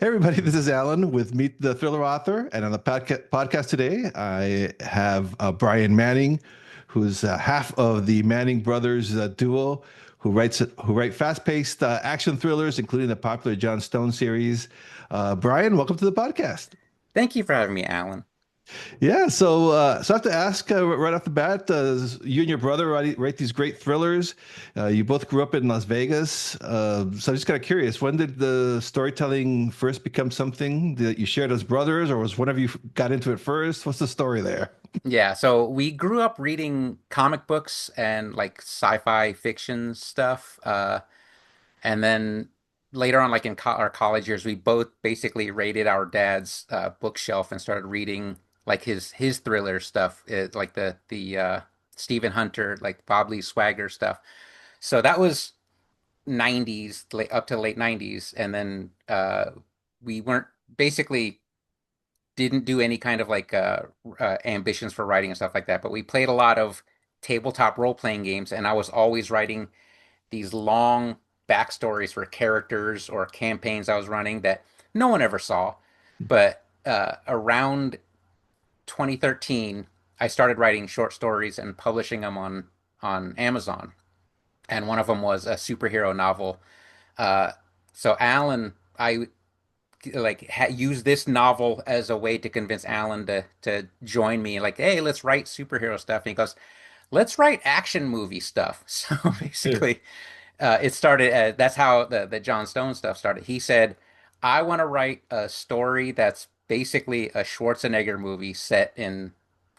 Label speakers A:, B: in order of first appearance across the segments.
A: Hey everybody, this is Alan with Meet the Thriller Author, and on the podcast today, I have Brian Manning, who's half of the Manning brothers duo, who write fast-paced action thrillers, including the popular John Stone series. Brian, welcome to the podcast.
B: Thank you for having me, Alan.
A: Yeah, so I have to ask right off the bat, you and your brother write these great thrillers. You both grew up in Las Vegas, so I'm just kind of curious. When did the storytelling first become something that you shared as brothers, or was one of you got into it first? What's the story there?
B: Yeah, so we grew up reading comic books and like sci-fi fiction stuff. And then later on, like in co our college years, we both basically raided our dad's bookshelf and started reading like his thriller stuff, like the Stephen Hunter, like Bob Lee Swagger stuff. So that was 90s, up to late 90s, and then we weren't basically didn't do any kind of like ambitions for writing and stuff like that, but we played a lot of tabletop role-playing games, and I was always writing these long backstories for characters or campaigns I was running that no one ever saw. But around 2013, I started writing short stories and publishing them on Amazon, and one of them was a superhero novel. Uh, so Alan, I like use this novel as a way to convince Alan to join me. Like, hey, let's write superhero stuff. And he goes, let's write action movie stuff. So basically, it started. That's how the John Stone stuff started. He said, I want to write a story that's basically a Schwarzenegger movie set in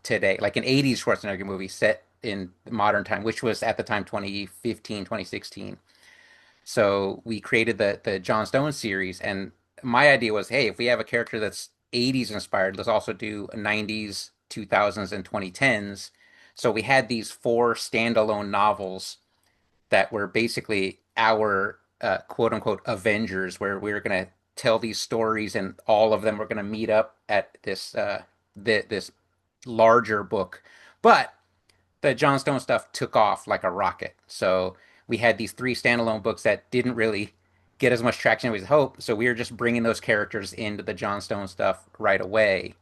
B: today, like an 80s Schwarzenegger movie set in modern time, which was at the time 2015, 2016. So we created the John Stone series, and my idea was, hey, if we have a character that's 80s inspired, let's also do 90s, 2000s, and 2010s. So we had these four standalone novels that were basically our quote unquote Avengers, where we were going to tell these stories, and all of them were going to meet up at this larger book. But the John Stone stuff took off like a rocket. So we had these three standalone books that didn't really get as much traction as we hoped. So we were just bringing those characters into the John Stone stuff right away,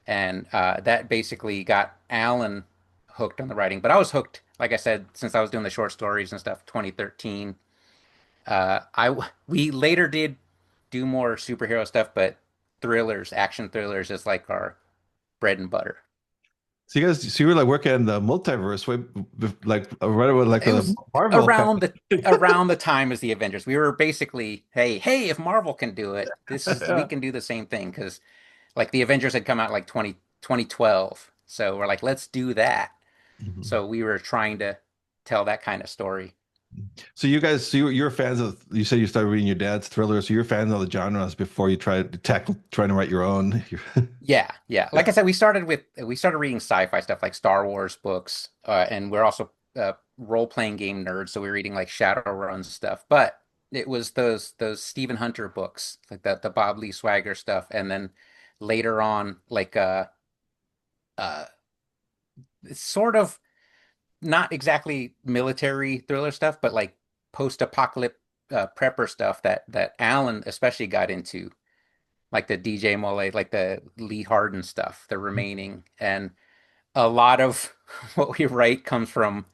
B: and that basically got Alan hooked on the writing. But I was hooked, like I said, since I was doing the short stories and stuff. 2013. I We later did do more superhero stuff, but thrillers, action thrillers, is like our bread and butter.
A: So you were like working in the multiverse, like right away, like
B: It
A: a
B: was
A: Marvel kind
B: around the time as the Avengers. We were basically, hey, if Marvel can do it, we
A: of.
B: can do the same thing, because like the Avengers had come out like 2012. So we're like, let's do that.
A: Yeah.
B: So we were trying to tell that kind of story.
A: So you guys, you're fans of, you said you started reading your dad's thrillers, so you're fans of the genres before you tried to tackle trying to write your own.
B: Yeah, yeah. Like
A: Yeah.
B: I said, we started reading sci-fi stuff like Star Wars books, and we're also role-playing game nerds, so we were reading like Shadowrun stuff. But it was those Stephen Hunter books, like the Bob Lee Swagger stuff, and then later on, like uh, it's sort of not exactly military thriller stuff, but like post-apocalyptic prepper stuff that Alan especially got into, like the DJ Mole, like the Lee Harden stuff, the remaining. And a lot of what we write comes from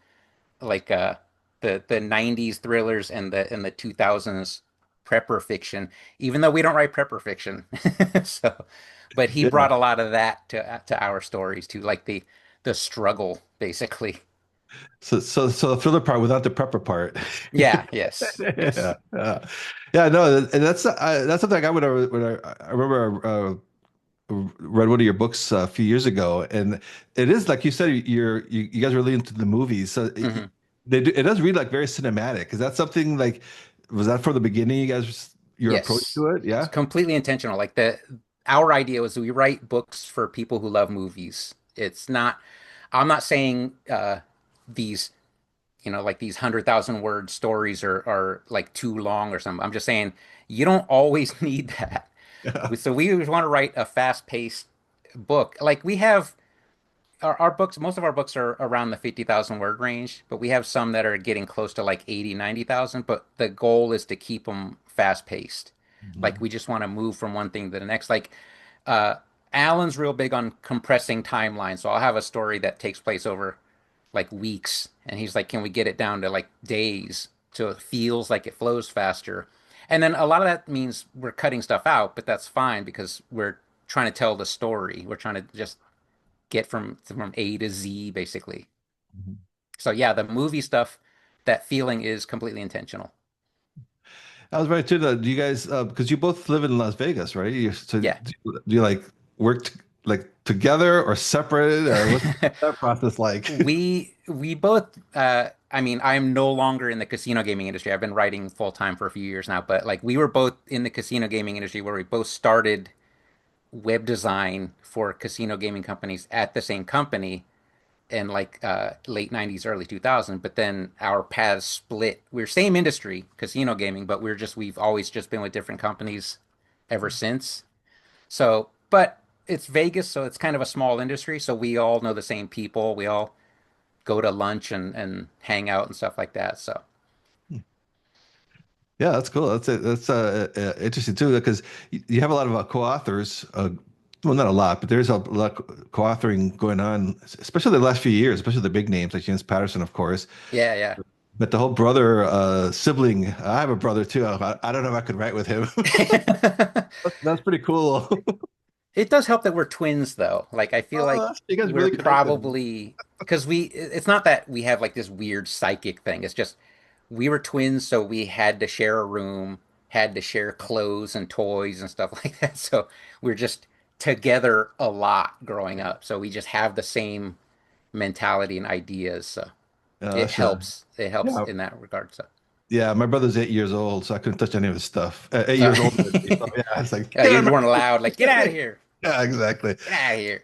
B: like the 90s thrillers and the 2000s prepper fiction, even though we don't write prepper fiction. So, but he
A: Yeah.
B: brought a lot of that to our stories too, like the struggle basically.
A: So the thriller part without the prepper part.
B: Yeah, yes,
A: Yeah.
B: yes.
A: Yeah. No, and that's something I got when I remember read one of your books a few years ago, and it is like you said, you guys are really into the movies, so
B: Hmm.
A: it does read like very cinematic. Is that something like was that from the beginning? Your approach
B: Yes.
A: to it?
B: It's
A: Yeah.
B: completely intentional. Like the our idea was we write books for people who love movies. It's not I'm not saying these, like these 100,000 word stories are like too long or something. I'm just saying you don't always need that.
A: Yeah.
B: So we always want to write a fast-paced book. Like we have our books, most of our books are around the 50,000 word range, but we have some that are getting close to like 80, 90,000. But the goal is to keep them fast-paced. Like
A: Mhm.
B: we just want to move from one thing to the next. Like uh, Alan's real big on compressing timelines. So I'll have a story that takes place over like weeks, and he's like, "Can we get it down to like days so it feels like it flows faster?" And then a lot of that means we're cutting stuff out, but that's fine because we're trying to tell the story. We're trying to just get from A to Z basically.
A: Mhm.
B: So yeah, the movie stuff, that feeling is completely intentional.
A: I was right too. Do you guys, because you both live in Las Vegas, right? So
B: Yeah.
A: do you like work like together or separate, or what's that process like?
B: We both I mean, I'm no longer in the casino gaming industry. I've been writing full time for a few years now, but like we were both in the casino gaming industry where we both started web design for casino gaming companies at the same company in like late 90s, early 2000s, but then our paths split. We're same industry, casino gaming, but we've always just been with different companies ever since. So, but it's Vegas, so it's kind of a small industry, so we all know the same people. We all go to lunch and hang out and stuff like that. So,
A: Yeah, that's cool. That's it. That's interesting too, because you have a lot of co-authors. Well, not a lot, but there's a lot of co-authoring going on, especially the last few years, especially the big names like James Patterson, of course.
B: yeah, yeah.
A: But the whole brother sibling, I have a brother too. I don't know if I could write with him. That's pretty cool.
B: It does help that we're twins, though. Like, I feel like
A: You guys
B: we're
A: really connected.
B: probably because it's not that we have like this weird psychic thing. It's just we were twins, so we had to share a room, had to share clothes and toys and stuff like that. So we're just together a lot growing up. So we just have the same mentality and ideas. So it
A: That's
B: helps. It helps
A: yeah,
B: in that regard. So
A: yeah. My brother's 8 years old, so I couldn't touch any of his stuff. 8 years older than me. So yeah, it's like get
B: you
A: him
B: weren't
A: out.
B: allowed. Like, get out of here.
A: Yeah, exactly.
B: Get out of here.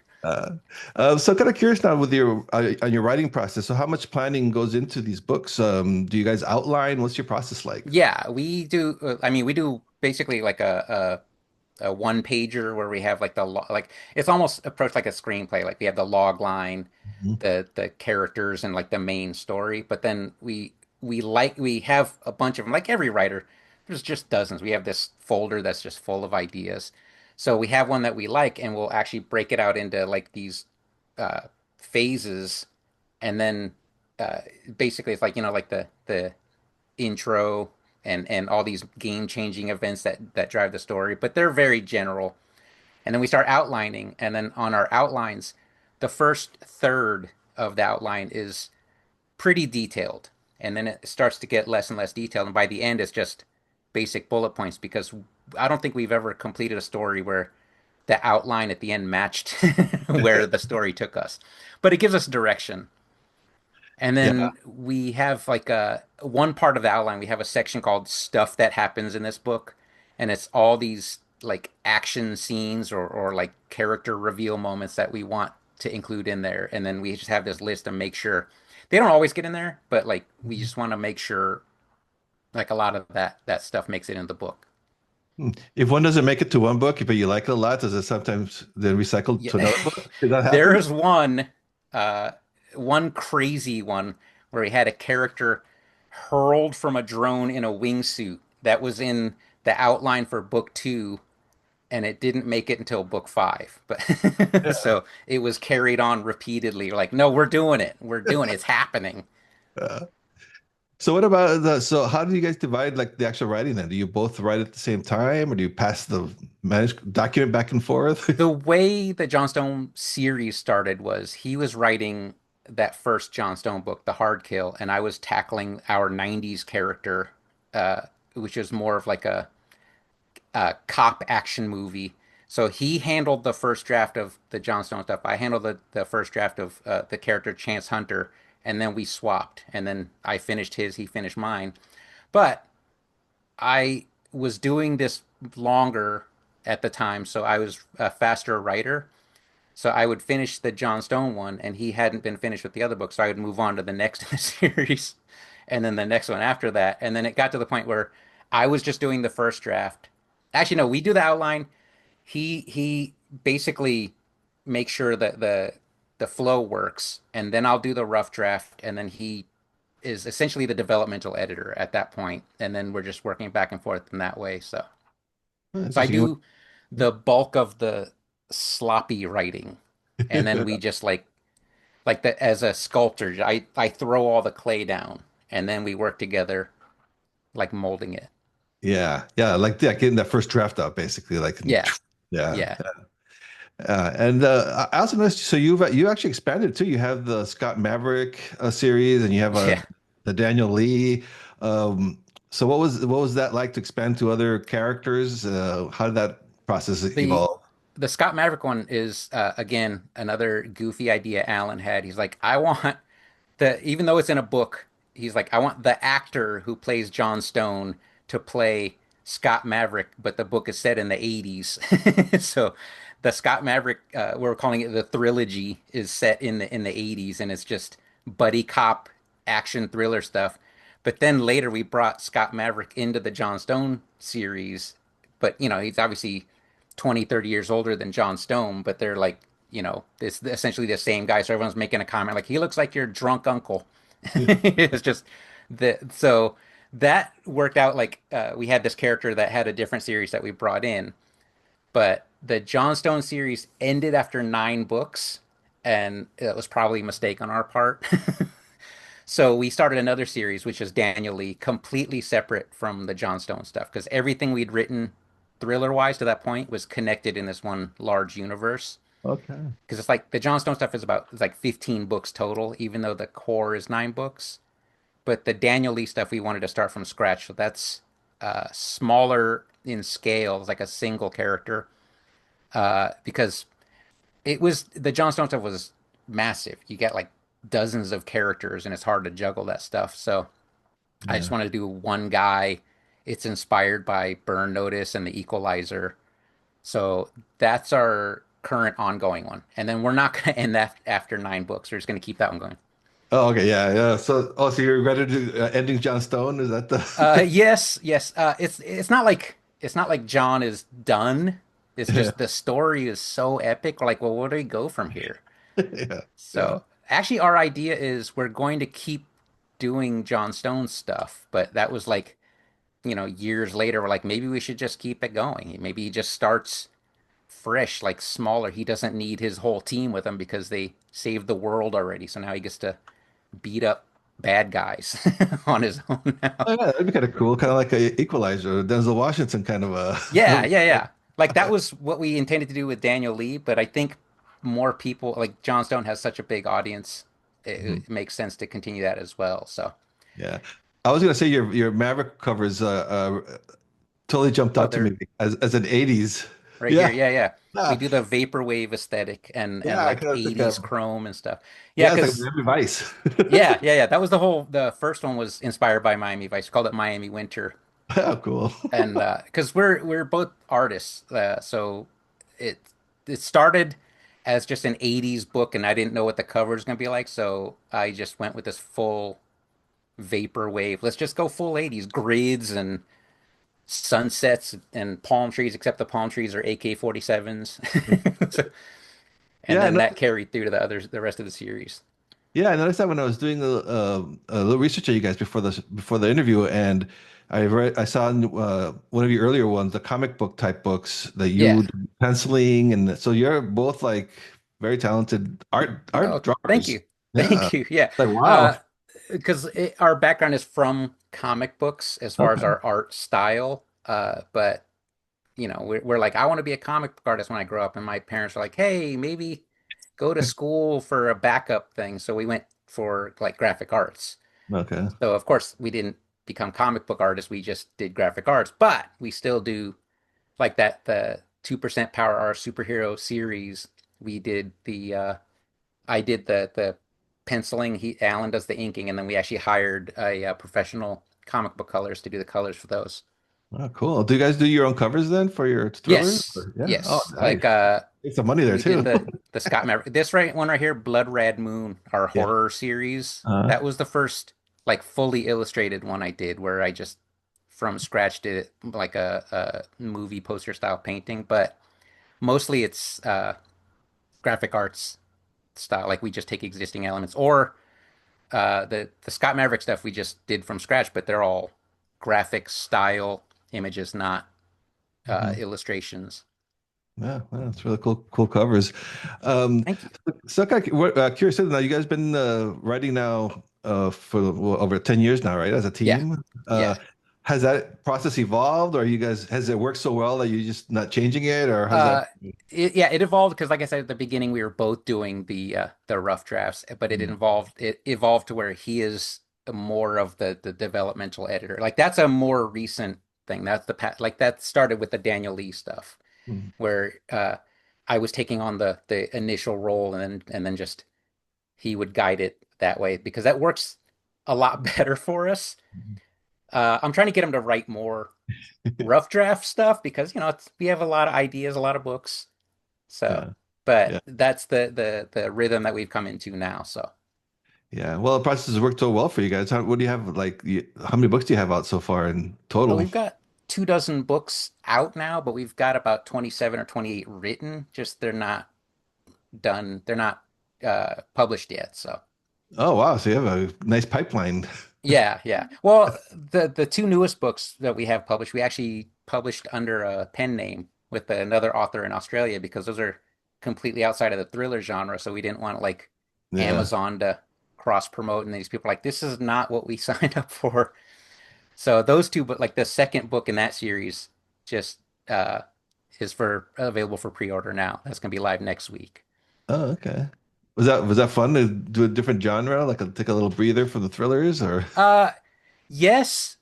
A: Uh, so kind of curious now with your on your writing process. So how much planning goes into these books? Do you guys outline? What's your process like?
B: Yeah, we do. I mean, we do basically like a one pager where we have like like it's almost approached like a screenplay. Like we have the log line,
A: Mhm.
B: the characters, and like the main story. But then we have a bunch of them. Like every writer, there's just dozens. We have this folder that's just full of ideas. So we have one that we like, and we'll actually break it out into like these uh, phases, and then uh, basically it's like like the intro and all these game changing events that drive the story, but they're very general. And then we start outlining, and then on our outlines, the first third of the outline is pretty detailed, and then it starts to get less and less detailed, and by the end, it's just basic bullet points because I don't think we've ever completed a story where the outline at the end matched where the story took us, but it gives us direction. And
A: Yeah,
B: then we have like a one part of the outline, we have a section called stuff that happens in this book. And it's all these like action scenes or like character reveal moments that we want to include in there. And then we just have this list to make sure they don't always get in there, but like we just want to make sure like a lot of that stuff makes it in the book.
A: Hmm. If one doesn't make it to one book, but you like it a lot, does it sometimes then recycle to
B: Yeah.
A: another book? Did that
B: There
A: happen?
B: is uh one crazy one where he had a character hurled from a drone in a wingsuit that was in the outline for book two, and it didn't make it until book five. But
A: Yeah.
B: so it was carried on repeatedly. Like, no, we're doing it. We're doing it. It's happening.
A: Uh, so what about so how do you guys divide like the actual writing then? Do you both write at the same time or do you pass the manuscript document back and forth?
B: The way the John Stone series started was he was writing that first John Stone book, The Hard Kill, and I was tackling our 90s character, uh, which is more of like a cop action movie. So he handled the first draft of the John Stone stuff. I handled the first draft of the character Chance Hunter, and then we swapped. And then I finished his, he finished mine. But I was doing this longer at the time, so I was a faster writer. So I would finish the John Stone one, and he hadn't been finished with the other book, so I would move on to the next in the series, and then the next one after that. And then it got to the point where I was just doing the first draft. Actually, no, we do the outline. He basically makes sure that the flow works, and then I'll do the rough draft, and then he is essentially the developmental editor at that point, and then we're just working back and forth in that way. So
A: Oh,
B: So I
A: interesting.
B: do the bulk of the sloppy writing, and then we just like the as a sculptor, I throw all the clay down, and then we work together like molding it.
A: Yeah, yeah, like getting that first draft out, basically.
B: Yeah,
A: Yeah.
B: yeah,
A: And I also noticed, so you actually expanded too. You have the Scott Maverick series, and you have
B: yeah.
A: the Daniel Lee. Um, so what was that like to expand to other characters? How did that process
B: The
A: evolve?
B: the Scott Maverick one is again another goofy idea Alan had. He's like, I want the even though it's in a book, he's like, I want the actor who plays John Stone to play Scott Maverick, but the book is set in the 80s. So the Scott Maverick, we're calling it the trilogy, is set in the 80s, and it's just buddy cop action thriller stuff. But then later we brought Scott Maverick into the John Stone series, but he's obviously 20, 30 years older than John Stone, but they're like, it's essentially the same guy. So everyone's making a comment like, he looks like your drunk uncle. It's just so that worked out like we had this character that had a different series that we brought in, but the John Stone series ended after 9 books, and it was probably a mistake on our part. So we started another series, which is Daniel Lee, completely separate from the John Stone stuff, because everything we'd written thriller wise to that point was connected in this one large universe.
A: Okay.
B: Because it's like the John Stone stuff is about it's like 15 books total, even though the core is 9 books. But the Daniel Lee stuff we wanted to start from scratch, so that's smaller in scale, it's like a single character. Because it was the John Stone stuff was massive. You get like dozens of characters, and it's hard to juggle that stuff. So I just
A: Yeah.
B: wanted to do one guy. It's inspired by Burn Notice and the Equalizer. So that's our current ongoing one. And then we're not going to end that after 9 books. We're just going to keep that one going.
A: Oh, okay. Yeah. Yeah. So, so you're ready to ending John Stone? Is that the?
B: Yes, yes. It's not like John is done. It's
A: Yeah.
B: just the story is so epic. We're like, well, where do we go from here?
A: Yeah. Yeah.
B: So actually, our idea is we're going to keep doing John Stone stuff, but that was like, years later, we're like, maybe we should just keep it going. Maybe he just starts fresh, like smaller. He doesn't need his whole team with him because they saved the world already. So now he gets to beat up bad guys on his own now.
A: Oh, yeah, that'd be kind of cool. Kind of like a Equalizer, Denzel Washington kind of
B: Yeah,
A: a.
B: yeah, yeah. Like that was what we intended to do with Daniel Lee, but I think more people like John Stone has such a big audience,
A: Mhm.
B: it makes sense to continue that as well. So,
A: Yeah. I was gonna say your Maverick covers totally jumped
B: oh,
A: out to
B: they're
A: me as an 80s.
B: right here.
A: Yeah.
B: Yeah, yeah. We
A: Yeah.
B: do the vaporwave aesthetic and
A: Yeah. I
B: like
A: kind of think
B: 80s chrome and stuff. Yeah,
A: yeah, it's like
B: because
A: Miami Vice.
B: yeah, yeah, yeah. That was the first one was inspired by Miami Vice. We called it Miami Winter.
A: Oh, cool.
B: And because we're both artists, so it it started as just an 80s book, and I didn't know what the cover was going to be like, so I just went with this full vapor wave. Let's just go full 80s grids and sunsets and palm trees, except the palm trees are AK-47s. So, and
A: Yeah,
B: then
A: no,
B: that carried through to the rest of the series.
A: yeah, I noticed that when I was doing a little research on you guys before the interview, and I saw in, one of your earlier ones, the comic book type books that you
B: Yeah.
A: do penciling, and so you're both like very talented art
B: Oh, thank
A: drawers.
B: you.
A: Yeah,
B: Thank you. Yeah.
A: like wow.
B: Uh, because our background is from comic books as far as
A: Okay,
B: our art style. But we're like, I want to be a comic book artist when I grow up, and my parents are like, hey, maybe go to school for a backup thing. So we went for like graphic arts.
A: okay.
B: So of course we didn't become comic book artists. We just did graphic arts, but we still do like that the 2% Power Hour superhero series. We did the I did the penciling. Alan does the inking, and then we actually hired a professional comic book colors to do the colors for those.
A: Oh, cool. Do you guys do your own covers then for your thrillers?
B: Yes,
A: Yeah. Oh,
B: yes.
A: nice. Make some money there
B: We did
A: too.
B: the Scott Maverick. This one right here, Blood Red Moon, our
A: Yeah.
B: horror series.
A: Uh,
B: That was the first like fully illustrated one I did, where I just from scratch did it like a movie poster style painting. But mostly it's graphic arts style. Like we just take existing elements, or the Scott Maverick stuff we just did from scratch, but they're all graphic style images, not
A: Mhm.
B: illustrations.
A: Yeah, well, it's really cool covers. Um,
B: Thank you.
A: so, curious, now you guys been writing now for well, over 10 years now, right? As a
B: Yeah,
A: team.
B: yeah.
A: Has that process evolved, or you guys has it worked so well that you're just not changing it, or how's that?
B: Uh, yeah, it evolved because, like I said at the beginning, we were both doing the rough drafts, but
A: Mm,
B: it evolved to where he is more of the developmental editor. Like that's a more recent thing. That's like that started with the Daniel Lee stuff,
A: mm,
B: where I was taking on the initial role, and then just he would guide it that way because that works a lot better for us. I'm trying to get him to write more rough draft stuff because we have a lot of ideas, a lot of books. So,
A: yeah,
B: but
A: yeah,
B: that's the rhythm that we've come into now. So,
A: yeah. Well, the process has worked so well for you guys. What do you have like? How many books do you have out so far in
B: well,
A: total?
B: we've got 2 dozen books out now, but we've got about 27 or 28 written. Just they're not done. They're not published yet. So,
A: Oh, wow. So you have a nice pipeline.
B: yeah, yeah. Well, the two newest books that we have published, we actually published under a pen name with another author in Australia because those are completely outside of the thriller genre. So we didn't want like
A: Yeah.
B: Amazon to cross promote, and these people are like, this is not what we signed up for. So those two, but like the second book in that series, just uh is for available for pre-order now. That's gonna be live next week.
A: Oh, okay. Was that fun to do a different genre, like take a little breather from the thrillers, or?
B: Uh, yes,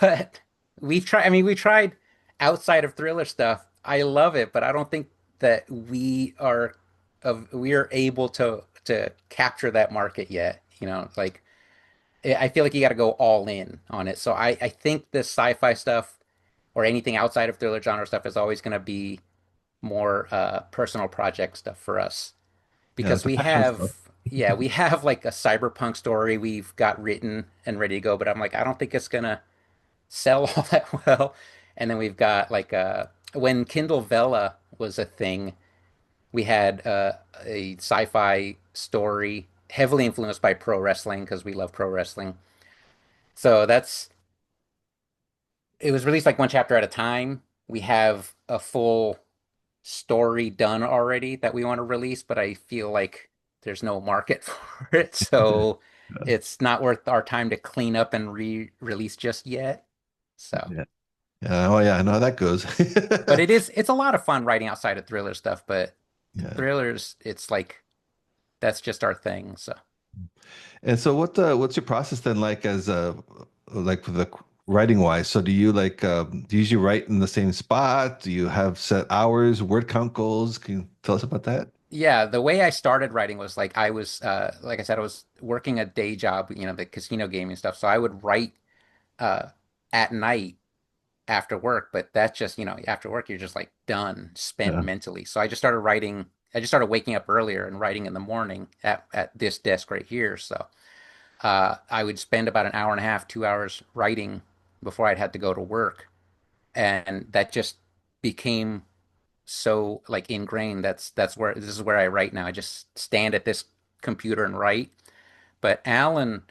B: but we've tried. I mean, we tried outside of thriller stuff. I love it, but I don't think that we are able to capture that market yet. Like I feel like you got to go all in on it. So I think this sci-fi stuff or anything outside of thriller genre stuff is always going to be more personal project stuff for us
A: Yeah,
B: because
A: it's a passion stuff.
B: we have like a cyberpunk story we've got written and ready to go, but I'm like, I don't think it's gonna sell all that well. And then we've got like when Kindle Vella was a thing, we had a sci-fi story heavily influenced by pro wrestling because we love pro wrestling. So that's it was released like one chapter at a time. We have a full story done already that we want to release, but I feel like there's no market for it. So it's not worth our time to clean up and re-release just yet. So,
A: Yeah. Yeah. Oh, yeah. I know how that goes.
B: but it's a lot of fun writing outside of thriller stuff, but
A: Yeah.
B: thrillers, it's like that's just our thing. So,
A: And so, what's your process then like as like with the writing wise? So, do you like do you usually write in the same spot? Do you have set hours, word count goals? Can you tell us about that?
B: yeah, the way I started writing was like I was like I said, I was working a day job, the casino gaming stuff. So I would write uh at night after work, but that's just, after work, you're just like done, spent
A: Yeah.
B: mentally. So I just started writing. I just started waking up earlier and writing in the morning at this desk right here. So I would spend about an hour and a half, 2 hours writing before I'd had to go to work. And that just became so like ingrained. That's where this is where I write now. I just stand at this computer and write. But Alan,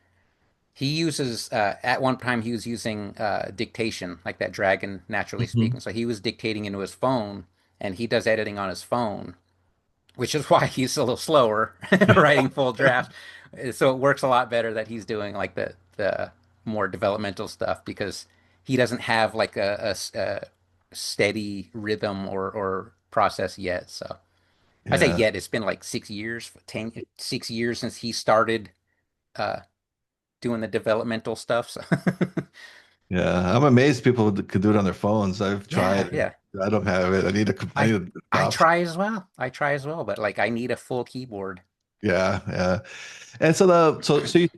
B: he uses at one time he was using dictation, like that dragon naturally
A: Mhm.
B: speaking. So he was dictating into his phone, and he does editing on his phone, which is why he's a little slower writing full drafts. So it works a lot better that he's doing like the more developmental stuff because he doesn't have like a steady rhythm or process yet. So I say
A: Yeah.
B: yet, it's been like 6 years, 6 years since he started uh, doing the developmental stuff. So
A: Yeah. I'm amazed people could do it on their phones. I've
B: yeah,
A: tried.
B: yeah.
A: I don't have it. I
B: I
A: need a
B: I
A: desktop.
B: try as well. I try as well, but like I need a full keyboard.
A: Yeah. Yeah. And so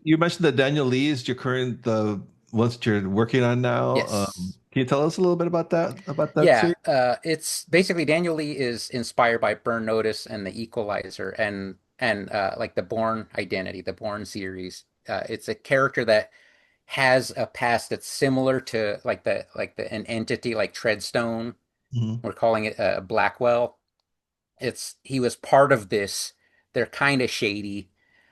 A: you mentioned that Daniel Lee is your current the ones that you're working on now.
B: Yes.
A: Can you tell us a little bit about that
B: Yeah,
A: series?
B: it's basically Daniel Lee is inspired by Burn Notice and The Equalizer and like the Bourne Identity, the Bourne series. It's a character that has a past that's similar to like the an entity like Treadstone.
A: Mhm.
B: We're calling it Blackwell. It's he was part of this. They're kind of shady,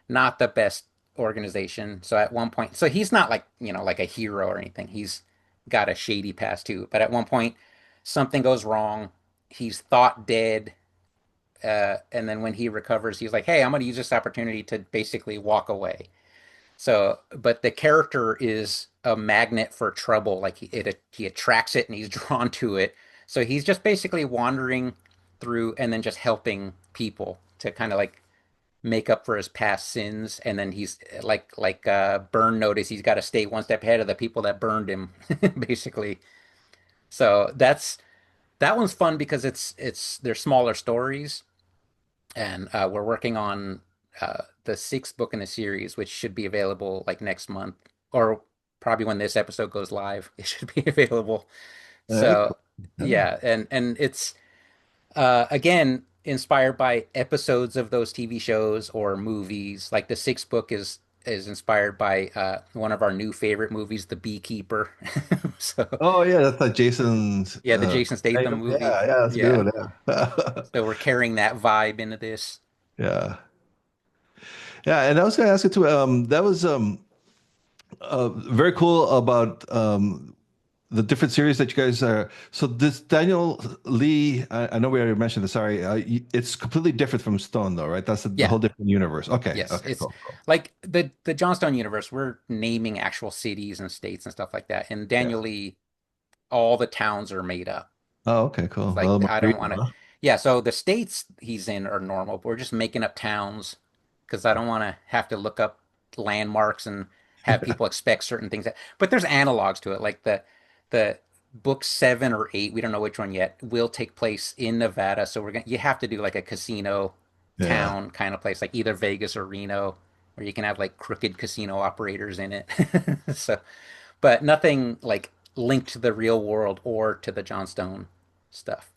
B: not the best organization. So at one point, so he's not like like a hero or anything. He's got a shady past too. But at one point, something goes wrong. He's thought dead. And then when he recovers, he's like, "Hey, I'm going to use this opportunity to basically walk away." So, but the character is a magnet for trouble. Like he attracts it and he's drawn to it. So he's just basically wandering through and then just helping people to kind of like make up for his past sins. And then he's like burn notice. He's got to stay one step ahead of the people that burned him, basically. So that one's fun because it's they're smaller stories, and we're working on the sixth book in the series, which should be available like next month, or probably when this episode goes live, it should be available. So
A: Cool. Yeah.
B: yeah, and it's again inspired by episodes of those TV shows or movies. Like the sixth book is inspired by one of our new favorite movies, The Beekeeper. So
A: Oh yeah, that's like Jason's.
B: yeah, the Jason Statham
A: Yeah,
B: movie.
A: yeah, that's a
B: Yeah.
A: good one. Yeah.
B: So we're carrying that vibe into this.
A: Yeah. Yeah, and I was going to ask you too. That was very cool about the different series that you guys are. So this Daniel Lee, I know we already mentioned this. Sorry, it's completely different from Stone, though, right? That's the
B: Yeah.
A: whole different universe. Okay,
B: Yes,
A: okay,
B: it's
A: cool, cool.
B: like the Johnstone universe. We're naming actual cities and states and stuff like that. And Daniel
A: Yeah.
B: Lee, all the towns are made up.
A: Oh, okay, cool. A
B: Like
A: little more
B: I don't
A: creative,
B: want to.
A: huh?
B: Yeah, so the states he's in are normal, but we're just making up towns because I don't want to have to look up landmarks and have people expect certain things. But there's analogs to it, like the book 7 or 8. We don't know which one yet. Will take place in Nevada, so we're gonna you have to do like a casino
A: Yeah.
B: town kind of place, like either Vegas or Reno, where you can have like crooked casino operators in it. So, but nothing like linked to the real world or to the Johnstone stuff.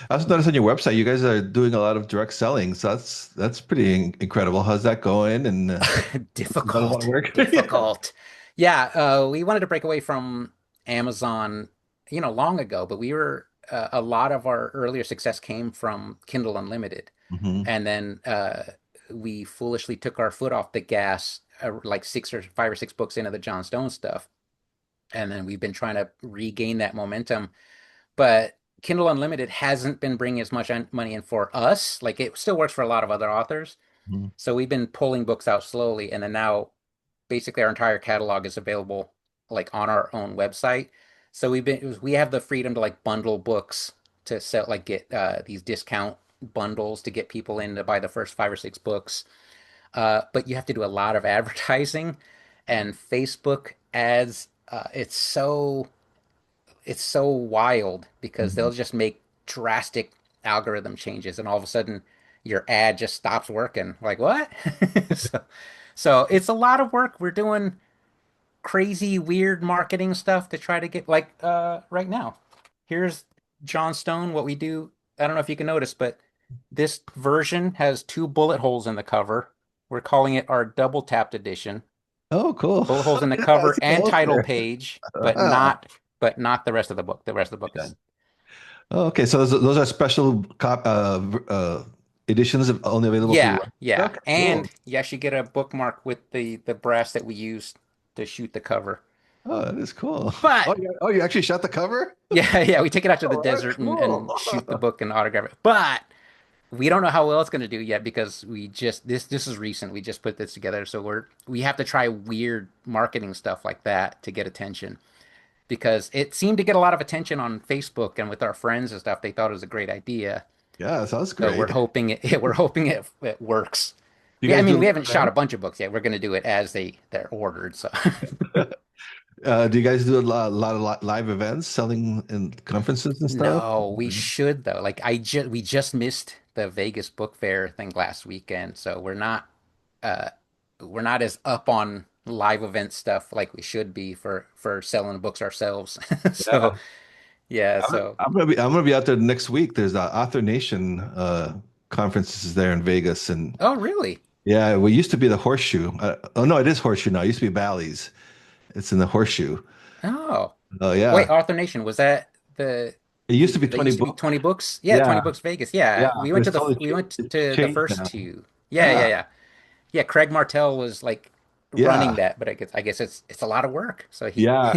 A: I also noticed on your website you guys are doing a lot of direct selling, so that's pretty incredible. How's that going? And is that a lot of
B: Difficult,
A: work? Yeah.
B: difficult. Yeah, we wanted to break away from Amazon, long ago, but we were a lot of our earlier success came from Kindle Unlimited,
A: Hmm.
B: and then we foolishly took our foot off the gas, like 5 or 6 books into the John Stone stuff, and then we've been trying to regain that momentum. But Kindle Unlimited hasn't been bringing as much money in for us. Like it still works for a lot of other authors. So we've been pulling books out slowly, and then now basically our entire catalog is available like on our own website. So we have the freedom to like bundle books to sell, like get these discount bundles to get people in to buy the first 5 or 6 books. But you have to do a lot of advertising and Facebook ads. It's so wild because
A: Hmm.
B: they'll just make drastic algorithm changes, and all of a sudden your ad just stops working. Like what? so, so it's a lot of work. We're doing crazy, weird marketing stuff to try to get like right now. Here's John Stone. What we do. I don't know if you can notice, but this version has 2 bullet holes in the cover. We're calling it our double tapped edition.
A: Oh, cool.
B: Bullet holes in the
A: Yeah, I
B: cover
A: see the
B: and
A: hook
B: title
A: there.
B: page, but
A: Ah,
B: not the rest of the book. The rest of the book
A: yeah.
B: is
A: Oh, okay, so those are special editions only available for
B: yeah,
A: your
B: yeah.
A: website. Okay,
B: And
A: cool.
B: you actually get a bookmark with the brass that we used to shoot the cover.
A: Oh, that is cool.
B: But
A: Oh, you actually shot the cover?
B: yeah, yeah, we take it out to the
A: Oh, that's
B: desert and shoot the
A: cool.
B: book and autograph it. But we don't know how well it's going to do yet because we just this is recent. We just put this together, so we have to try weird marketing stuff like that to get attention because it seemed to get a lot of attention on Facebook and with our friends and stuff. They thought it was a great idea.
A: Yeah, sounds
B: So we're
A: great.
B: hoping we're hoping it works.
A: You
B: Yeah, I
A: guys do
B: mean,
A: a
B: we
A: lot
B: haven't
A: of
B: shot a
A: events?
B: bunch of books yet. We're going to do it as they're ordered. So
A: Do you guys do a lot of live events, selling in conferences and stuff?
B: no, we should though. Like we just missed the Vegas Book Fair thing last weekend, so uh we're not as up on live event stuff like we should be for selling books ourselves. So
A: Yeah,
B: yeah, so
A: I'm gonna be out there next week. There's a Author Nation conferences there in Vegas, and
B: oh really?
A: yeah, we used to be the Horseshoe. Oh no, it is Horseshoe now. It used to be Bally's. It's in the Horseshoe.
B: Oh.
A: Oh
B: Wait,
A: yeah,
B: Arthur Nation, was that the
A: it used to be
B: that
A: 20
B: used to be
A: books.
B: 20 books? Yeah, 20
A: Yeah,
B: books Vegas. Yeah,
A: yeah, but
B: we went
A: it's
B: to
A: changed
B: the
A: now.
B: first two. Yeah, yeah,
A: Yeah,
B: yeah. Yeah, Craig Martell was like running
A: Yeah.
B: that, but I guess it's a lot of work. So he
A: Yeah.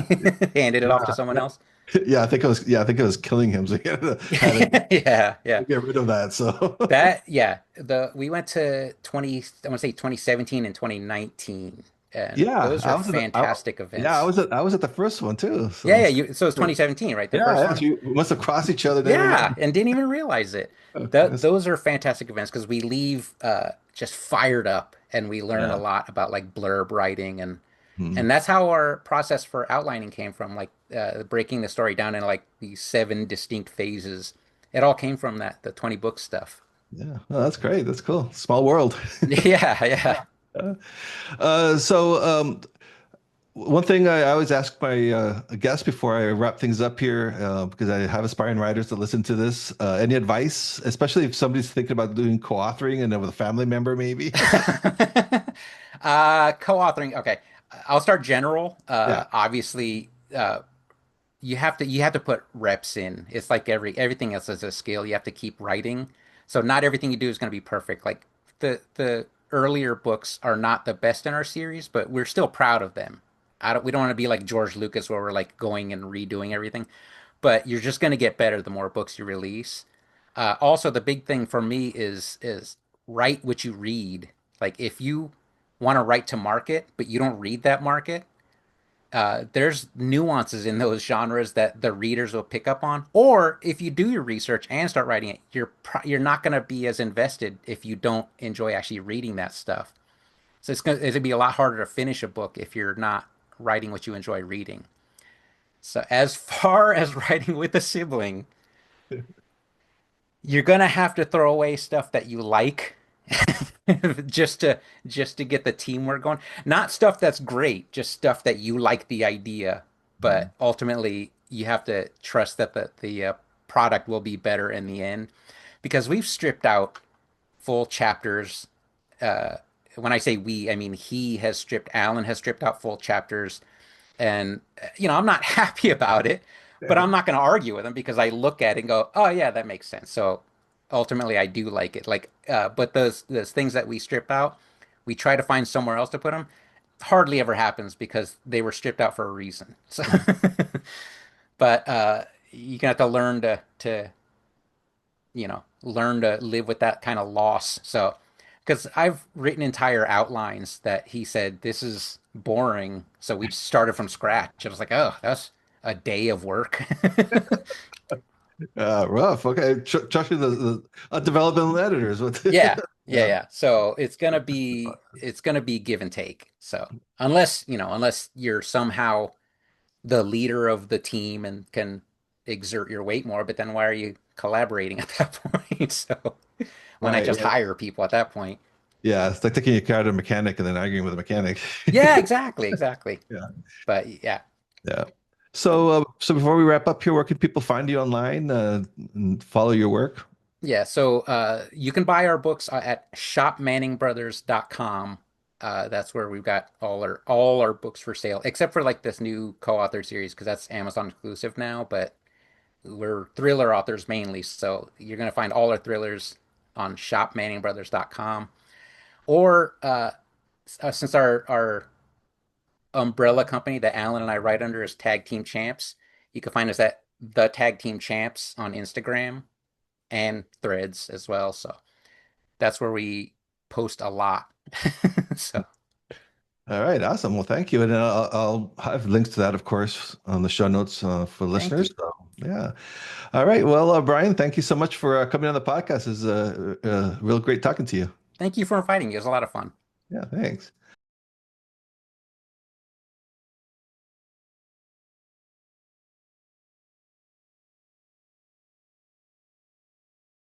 B: handed it off to
A: Yeah.
B: someone
A: Yeah.
B: else.
A: Yeah, I think it was killing him. So he had to
B: Yeah, yeah.
A: get rid of that. So
B: That yeah, the we went to 20 I want to say 2017 and 2019 and
A: yeah,
B: those were fantastic
A: yeah,
B: events.
A: I was at the first one too.
B: Yeah,
A: So
B: yeah, so it's 2017, right? The
A: yeah,
B: first
A: yeah.
B: one?
A: So we must have crossed each other there
B: Yeah,
A: again.
B: and didn't even realize it.
A: Yes.
B: Those are fantastic events because we leave just fired up and we learn a
A: Yeah.
B: lot about like blurb writing
A: Mhm.
B: and that's how our process for outlining came from, like breaking the story down in like these seven distinct phases. It all came from the 20 book stuff.
A: Yeah. Oh, that's great. That's cool. Small world.
B: Yeah, yeah.
A: So one thing I always ask my guests before I wrap things up here, because I have aspiring writers that listen to this, any advice, especially if somebody's thinking about doing co-authoring and with a family member, maybe?
B: Co-authoring. Okay, I'll start general.
A: Yeah.
B: Obviously, you have to put reps in. It's like everything else is a skill. You have to keep writing. So not everything you do is going to be perfect. Like the earlier books are not the best in our series, but we're still proud of them. We don't want to be like George Lucas where we're like going and redoing everything, but you're just going to get better the more books you release. Also, the big thing for me is write what you read. Like if you want to write to market, but you don't read that market, there's nuances in those genres that the readers will pick up on. Or if you do your research and start writing it, you're not going to be as invested if you don't enjoy actually reading that stuff. So it'd be a lot harder to finish a book if you're not writing what you enjoy reading. So as far as writing with a sibling, you're gonna have to throw away stuff that you like just to just to get the teamwork going. Not stuff that's great, just stuff that you like the idea, but ultimately you have to trust that the product will be better in the end. Because we've stripped out full chapters. Uh, when I say we, I mean Alan has stripped out full chapters and I'm not happy about it, but I'm not going to argue with him because I look at it and go, "Oh yeah, that makes sense." So ultimately, I do like it. Like, but those things that we strip out, we try to find somewhere else to put them. Hardly ever happens because they were stripped out for a reason. So, but you're gonna have to learn to live with that kind of loss. So, because I've written entire outlines that he said this is boring, so we started from scratch. I was like, oh, that's a day of work.
A: Rough. Okay. Trust me, the developmental editors. What?
B: Yeah, yeah,
A: Yeah.
B: yeah. So it's gonna be give and take. So unless you're somehow the leader of the team and can exert your weight more, but then why are you collaborating at that point? So why not
A: Right.
B: just
A: Right.
B: hire people at that point?
A: Yeah. It's like taking your car to a mechanic and then arguing with a mechanic.
B: Yeah, exactly, exactly.
A: Yeah.
B: But yeah,
A: Yeah. So before we wrap up here, where can people find you online and follow your work?
B: yeah. So you can buy our books at shopmanningbrothers.com. That's where we've got all our books for sale, except for like this new co-author series because that's Amazon exclusive now. But we're thriller authors mainly, so you're gonna find all our thrillers on shopmanningbrothers.com. Or since our umbrella company that Alan and I write under is Tag Team Champs, you can find us at the Tag Team Champs on Instagram and Threads as well. So that's where we post a lot. So
A: All right, awesome. Well, thank you, and I'll have links to that, of course, on the show notes for
B: thank
A: listeners.
B: you.
A: So, yeah. All right. Well, Brian, thank you so much for coming on the podcast. It's real great talking to you.
B: Thank you for inviting me. It was a lot of fun.
A: Yeah, thanks.